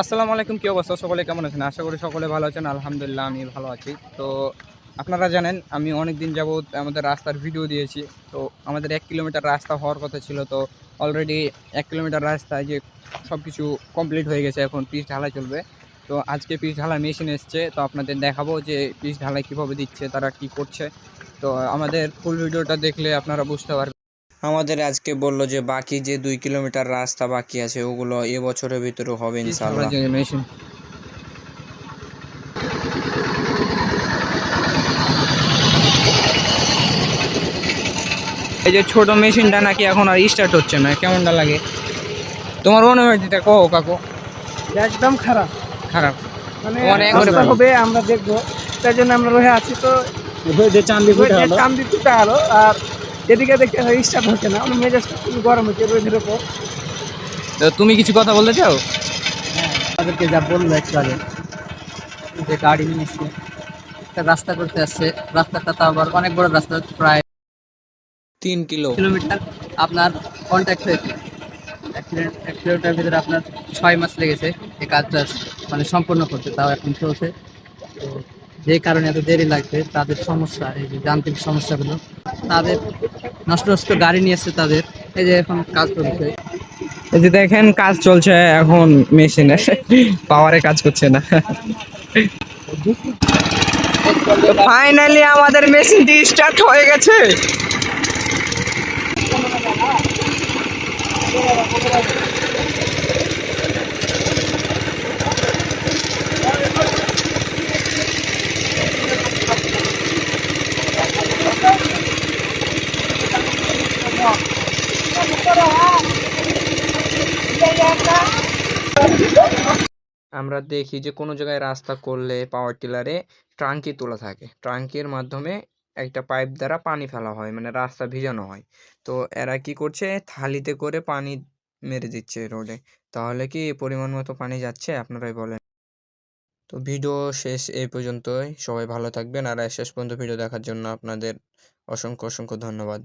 আসসালামু আলাইকুম, কি অবস্থা? সকলে কেমন আছেন? আশা করি সকলে ভালো আছেন। আলহামদুলিল্লাহ আমি ভালো আছি। তো আপনারা জানেন আমি অনেক দিন যাবৎ আমাদের রাস্তার ভিডিও দিয়েছি। তো আমাদের ১ কিলোমিটার রাস্তা হওয়ার কথা ছিল। তো অলরেডি ১ কিলোমিটার রাস্তায় যে সবকিছু কমপ্লিট হয়ে গেছে। এখন পিচ ঢালাই চলবে। তো আজকে পিচ ঢালাই মেশিন এসছে। তো আপনাদের দেখাবো যে পিচ ঢালাই কিভাবে দিচ্ছে, তারা কি করছে। তো আমাদের ফুল ভিডিওটা দেখলে আপনারা বুঝতে পারবেন। আমাদের আজকে বলল যে বাকি যে ২ কিলোমিটার রাস্তা বাকি আছে ওগুলো এবছরের ভিতরে হবে ইনশাআল্লাহ। মেশিন এই যে ছোট মেশিনটা নাকি এখন আর স্টার্ট হচ্ছে না, কেমনটা লাগে তোমার অনুভূতিটা কো কাকু? একদম খারাপ খারাপ মানে মানে একবারে রাস্তা হবে আমরা দেখবো, তাই জন্য আমরা রয়ে আছি। তো চান্দি ফুটা হলো আর এদিকে দেখতে স্টার্ট হচ্ছে না, আমার মেজাজটা খুবই গরম হচ্ছে রোদের উপর। তো তুমি কিছু কথা বলতে চাও? তাদেরকে যা বললো একটু আগে, যে গাড়ি নিয়ে এসে একটা রাস্তা করতে আসছে, রাস্তাটা তো আবার অনেক বড় রাস্তা, প্রায় ৩ কিলোমিটার আপনার কন্ট্যাক্ট হয়েছে। 1 কিলোমিটার ভিতরে আপনার 6 মাস লেগেছে এই কাজটা মানে সম্পূর্ণ করতে, তাও এখন চলছে। তো যে কারণে এত দেরি লাগবে, তাদের সমস্যা, এই যে যান্ত্রিক সমস্যাগুলো, তাদের নষ্ট নষ্ট গাড়ি নিয়ে এসছে তাদের, এই যে এখন কাজ করছে। এই যে দেখেন কাজ চলছে এখন, মেশিনে পাওয়ারে কাজ করছে না। ফাইনালি আমাদের মেশিনটি স্টার্ট হয়ে গেছে। আমরা দেখি যে কোনো জায়গায় রাস্তা করলে পাওয়ার টিলারে ট্রাঙ্কি তোলা থাকে, ট্রাঙ্কির মাধ্যমে একটা পাইপ দ্বারা পানি ফেলা হয়, মানে রাস্তা ভিজানো হয়। তো এরা কি করছে, থালিতে করে পানি মেরে দিচ্ছে রোডে। তাহলে কি পরিমাণ মতো পানি যাচ্ছে? আপনারাই বলেন। তো ভিডিও শেষ এই পর্যন্তই। সবাই ভালো থাকবেন। আর শেষ পর্যন্ত ভিডিও দেখার জন্য আপনাদের অসংখ্য অসংখ্য ধন্যবাদ।